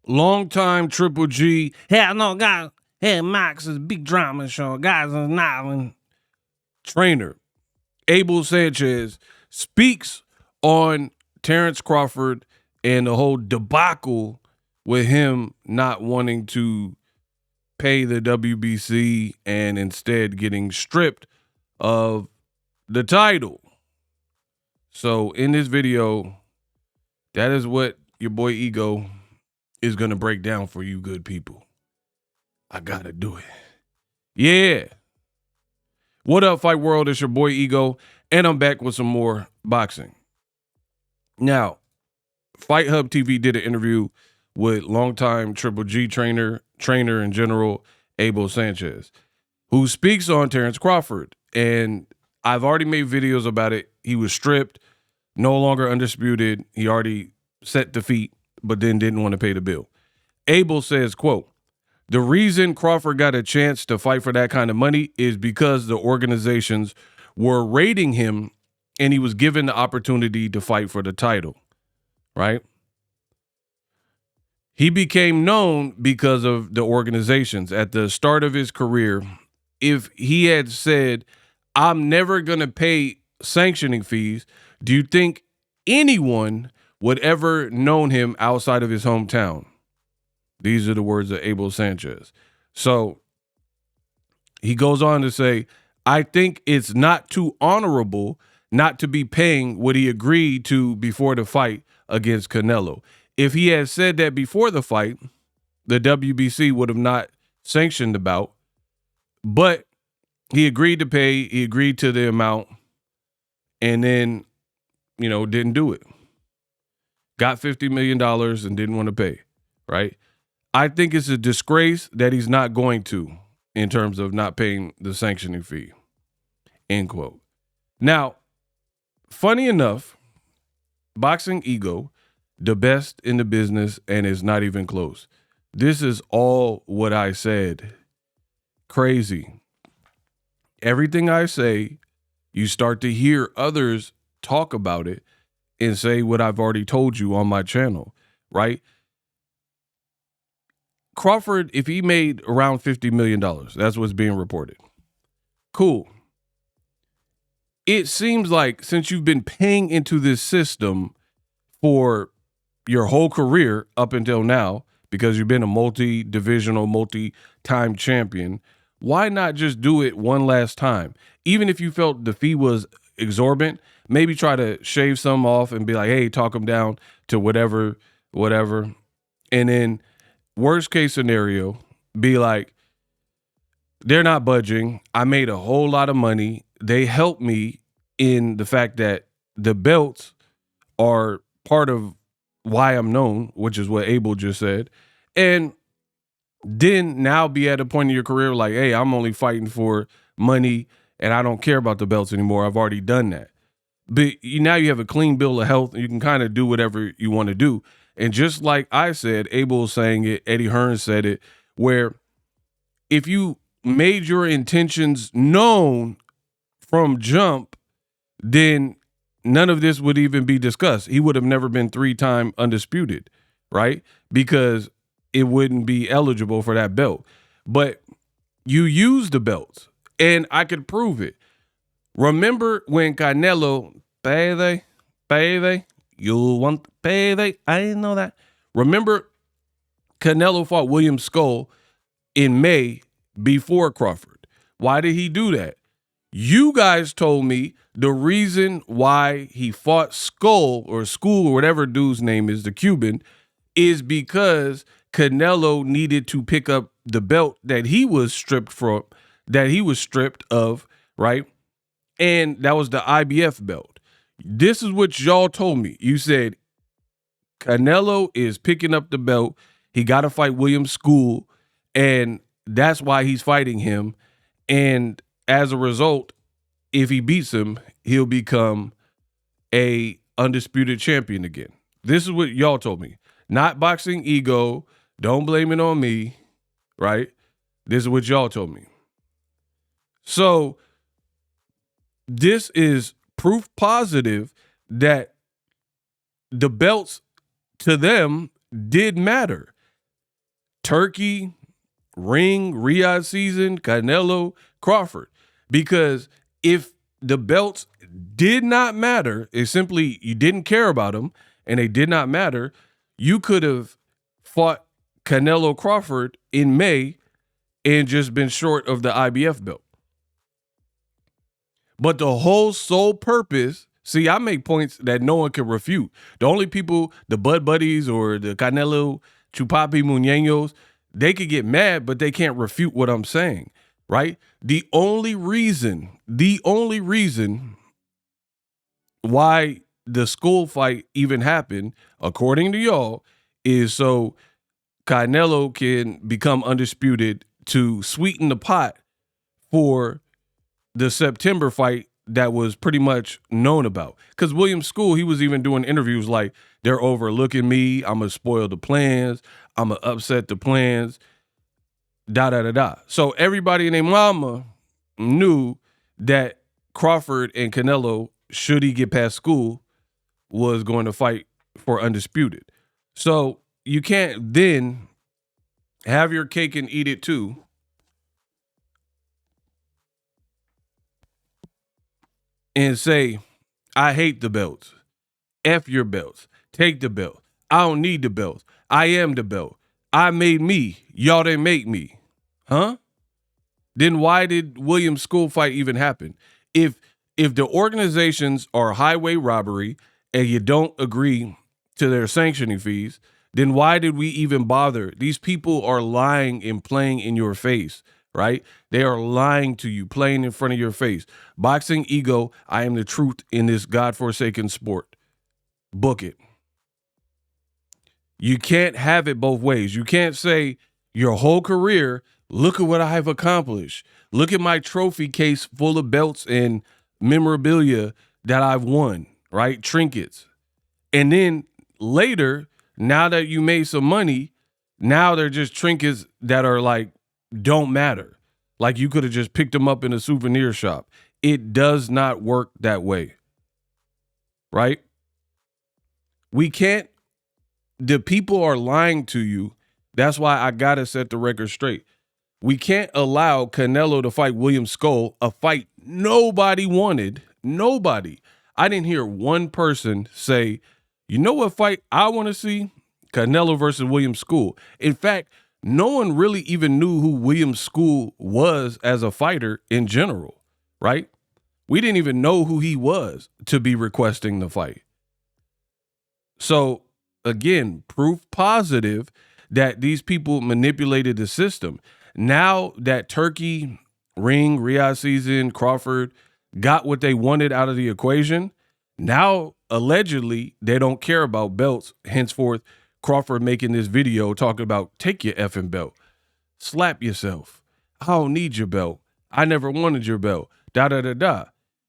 longtime Triple G. Hey, no, guys. Hey, Max is big drama show. Guys is not trainer. Abel Sanchez speaks on Terence Crawford and the whole debacle with him not wanting to pay the WBC and instead getting stripped of the title. So in this video, that is what your boy Ego is going to break down for you good people. I got to do it. Yeah. What up, Fight World? It's your boy Ego, and I'm back with some more boxing. Now, Fight Hub TV did an interview with longtime Triple G trainer in general, Abel Sanchez, who speaks on Terence Crawford. And I've already made videos about it. He was stripped, no longer undisputed. He already set defeat, but then didn't want to pay the bill. Abel says, quote, "The reason Crawford got a chance to fight for that kind of money is because the organizations were rating him and he was given the opportunity to fight for the title," right? He became known because of the organizations. At the start of his career, if he had said, "I'm never going to pay sanctioning fees," do you think anyone would ever known him outside of his hometown? These are the words of Abel Sanchez. So he goes on to say, "I think it's not too honorable not to be paying what he agreed to before the fight against Canelo. If he had said that before the fight, the WBC would have not sanctioned the bout, but he agreed to pay, he agreed to the amount, and then, didn't do it. Got $50 million and didn't want to pay, right? I think it's a disgrace that he's not going to in terms of not paying the sanctioning fee," end quote. Now, funny enough, Boxing Ego, the best in the business, and it's not even close. This is all what I said. Crazy. Everything I say, you start to hear others talk about it and say what I've already told you on my channel, right? Crawford, if he made around $50 million, that's what's being reported. Cool. It seems like since you've been paying into this system for your whole career up until now, because you've been a multi-divisional, multi-time champion, why not just do it one last time? Even if you felt the fee was exorbitant, maybe try to shave some off and be like, hey, talk them down to whatever. And then worst case scenario, be like, they're not budging. I made a whole lot of money. They helped me in the fact that the belts are part of why I'm known, which is what Abel just said. And then now be at a point in your career like, hey, I'm only fighting for money and I don't care about the belts anymore. I've already done that. But now you have a clean bill of health and you can kind of do whatever you want to do. And just like I said, Abel's saying it, Eddie Hearn said it, where if you made your intentions known from jump, then none of this would even be discussed. He would have never been 3-time undisputed, right? Because it wouldn't be eligible for that belt. But you use the belts, and I could prove it. Remember when Canelo, payday, you want payday? I didn't know that. Remember Canelo fought William Skull in May before Crawford. Why did he do that? You guys told me the reason why he fought Skull or School or whatever dude's name is, the Cuban, is because Canelo needed to pick up the belt that he was stripped of, right? And that was the IBF belt. This is what y'all told me. You said Canelo is picking up the belt. He got to fight William School, and that's why he's fighting him. And as a result, if he beats him, he'll become a undisputed champion again. This is what y'all told me. Not Boxing Ego. Don't blame it on me, right? This is what y'all told me. So this is proof positive that the belts to them did matter. Turkey, ring, Riyadh season, Canelo, Crawford. Because if the belts did not matter, it's simply you didn't care about them and they did not matter, you could have fought Canelo Crawford in May and just been short of the IBF belt. But the whole sole purpose, see, I make points that no one can refute. The only people, the Bud Buddies or the Canelo Chupapi Muñeños, they could get mad, but they can't refute what I'm saying, right? The only reason why the school fight even happened, according to y'all, is so Canelo can become undisputed to sweeten the pot for the September fight that was pretty much known about. Because William School, he was even doing interviews like, they're overlooking me, I'm going to spoil the plans, I'm going to upset the plans, da-da-da-da. So everybody and their mama knew that Crawford and Canelo, should he get past School, was going to fight for undisputed. So you can't then have your cake and eat it too and say, I hate the belts. F your belts. Take the belt. I don't need the belts. I am the belt. I made me. Y'all didn't make me. Huh? Then why did Williams School fight even happen? If the organizations are highway robbery and you don't agree to their sanctioning fees, then why did we even bother? These people are lying and playing in your face, right? They are lying to you, playing in front of your face. Boxing ego, I am the truth in this godforsaken sport. Book it. You can't have it both ways. You can't say your whole career, look at what I have accomplished. Look at my trophy case full of belts and memorabilia that I've won, right? Trinkets. And then later, now that you made some money, now they're just trinkets that are like, don't matter. Like you could have just picked them up in a souvenir shop. It does not work that way, right? We can't, the people are lying to you. That's why I got to set the record straight. We can't allow Canelo to fight William Scholl, a fight nobody wanted. Nobody. I didn't hear one person say, you know what fight I want to see? Canelo versus William School. In fact, no one really even knew who William School was as a fighter in general, right? We didn't even know who he was to be requesting the fight. So, again, proof positive that these people manipulated the system. Now that Turkey, ring, Riyadh season, Crawford got what they wanted out of the equation, now allegedly they don't care about belts. Henceforth, Crawford making this video talking about take your effing belt, slap yourself. I don't need your belt. I never wanted your belt. Da da da da.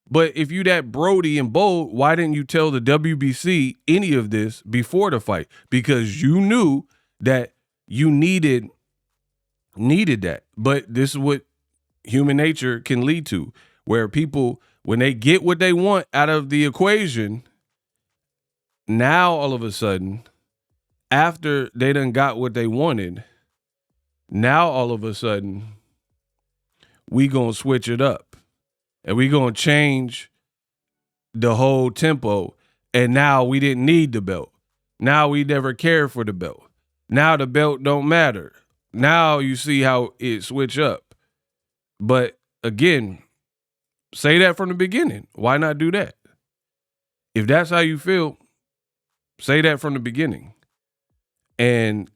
But if you that Brody and bold, why didn't you tell the WBC any of this before the fight? Because you knew that you needed that. But this is what human nature can lead to, where people, when they get what they want out of the equation, now all of a sudden, after they done got what they wanted, now all of a sudden, we gonna switch it up. And we gonna change the whole tempo. And now we didn't need the belt. Now we never cared for the belt. Now the belt don't matter. Now you see how it switch up. But again, say that from the beginning. Why not do that? If that's how you feel, say that from the beginning. And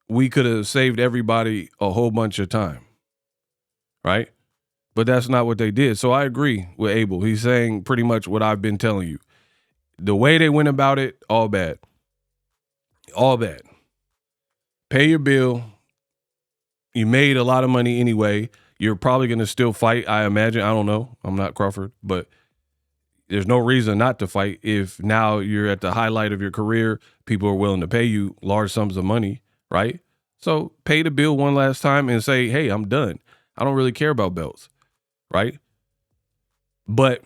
we could have saved everybody a whole bunch of time. Right? But that's not what they did. So I agree with Abel. He's saying pretty much what I've been telling you. The way they went about it, all bad. All bad. Pay your bill. You made a lot of money anyway. You're probably going to still fight, I imagine. I don't know. I'm not Crawford. But there's no reason not to fight if now you're at the highlight of your career. People are willing to pay you large sums of money, right? So pay the bill one last time and say, hey, I'm done. I don't really care about belts. Right? But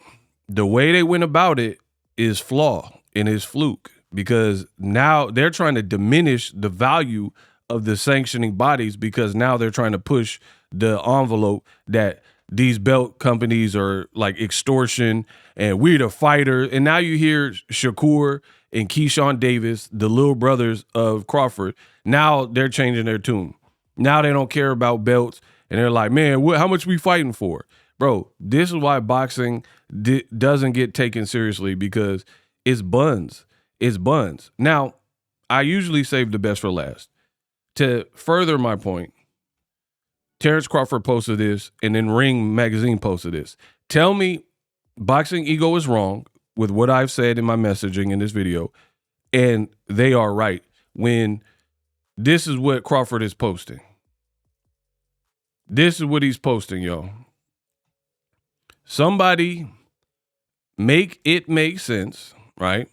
the way they went about it is flaw and is fluke, because now they're trying to diminish the value of the sanctioning bodies, because now they're trying to push the envelope that these belt companies are like extortion and we're the fighter. And now you hear Shakur and Keyshawn Davis, the little brothers of Crawford, now they're changing their tune. Now they don't care about belts, and they're like, man, how much we fighting for? Bro, this is why boxing doesn't get taken seriously, because it's buns. It's buns. Now, I usually save the best for last. To further my point, Terence Crawford posted this, and then Ring Magazine posted this. Tell me Boxing Ego is wrong with what I've said in my messaging in this video, and they are right when this is what Crawford is posting. This is what he's posting, yo. Somebody make it make sense, right?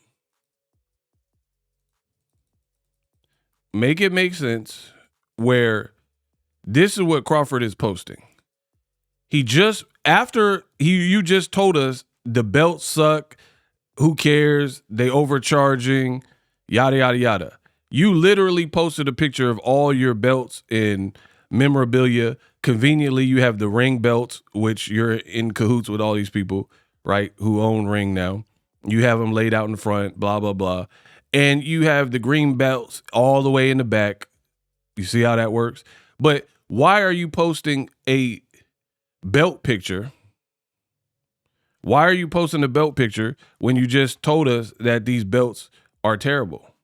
Make it make sense where this is what Crawford is posting. He just, after you just told us the belts suck, who cares, they overcharging, yada, yada, yada. You literally posted a picture of all your belts and memorabilia. Conveniently, you have the Ring belts, which you're in cahoots with all these people, right, who own Ring now. You have them laid out in front, blah, blah, blah. And you have the green belts all the way in the back. You see how that works? But why are you posting a belt picture? Why are you posting a belt picture when you just told us that these belts are terrible?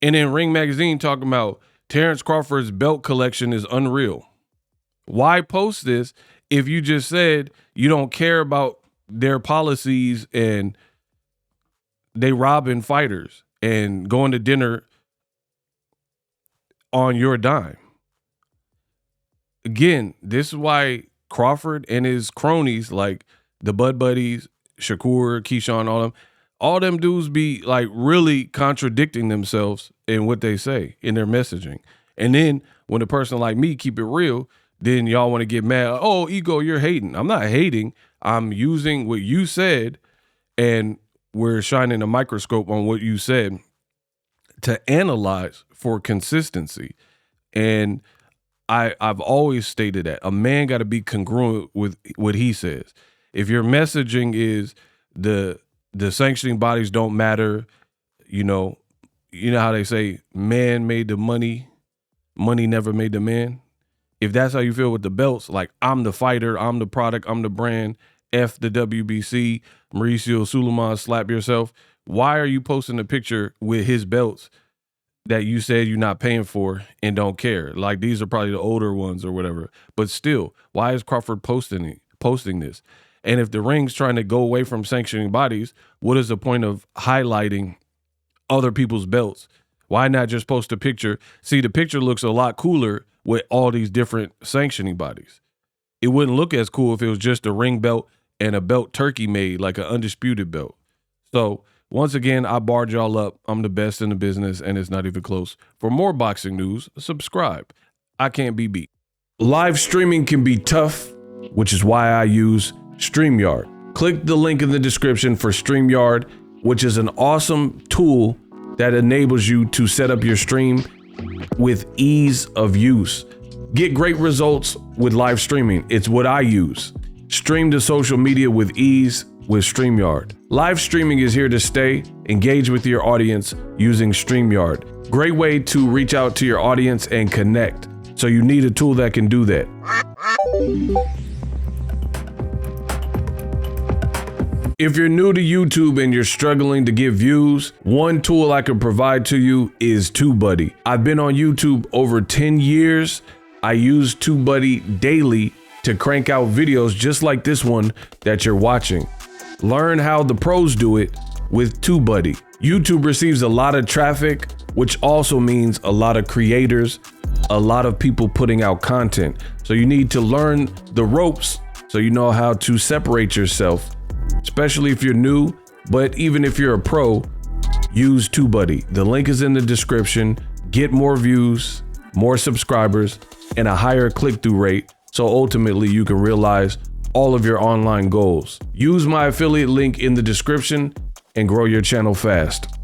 And then Ring Magazine talking about Terence Crawford's belt collection is unreal. Why post this if you just said you don't care about their policies and they robbing fighters and going to dinner on your dime? Again, this is why Crawford and his cronies, like the Bud Buddies, Shakur, Keyshawn, all them dudes be like really contradicting themselves in what they say in their messaging. And then when a person like me keep it real, then y'all want to get mad. Oh, Ego, you're hating. I'm not hating. I'm using what you said, and we're shining a microscope on what you said to analyze for consistency. And I've always stated that a man got to be congruent with what he says. If your messaging is the sanctioning bodies don't matter, you know how they say man made the money, money never made the man. If that's how you feel with the belts, like I'm the fighter, I'm the product, I'm the brand, F the WBC, Mauricio Suleiman, slap yourself. Why are you posting a picture with his belts that you said you're not paying for and don't care? Like these are probably the older ones or whatever. But still, why is Crawford posting this? And if the Ring's trying to go away from sanctioning bodies, what is the point of highlighting other people's belts? Why not just post a picture? See, the picture looks a lot cooler with all these different sanctioning bodies. It wouldn't look as cool if it was just a Ring belt and a belt Turkey made, like an undisputed belt. So once again, I barred y'all up. I'm the best in the business, and it's not even close. For more boxing news, subscribe. I can't be beat. Live streaming can be tough, which is why I use StreamYard. Click the link in the description for StreamYard, which is an awesome tool that enables you to set up your stream with ease of use. Get great results with live streaming. It's what I use. Stream to social media with ease with StreamYard. Live streaming is here to stay. Engage with your audience using StreamYard. Great way to reach out to your audience and connect. So you need a tool that can do that. If you're new to YouTube and you're struggling to get views, one tool I can provide to you is TubeBuddy. I've been on YouTube over 10 years. I use TubeBuddy daily to crank out videos just like this one that you're watching. Learn how the pros do it with TubeBuddy. YouTube receives a lot of traffic, which also means a lot of creators, a lot of people putting out content. So you need to learn the ropes so you know how to separate yourself, especially if you're new. But even if you're a pro, use TubeBuddy. The link is in the description. Get more views, more subscribers, and a higher click-through rate, so ultimately you can realize all of your online goals. Use my affiliate link in the description and grow your channel fast.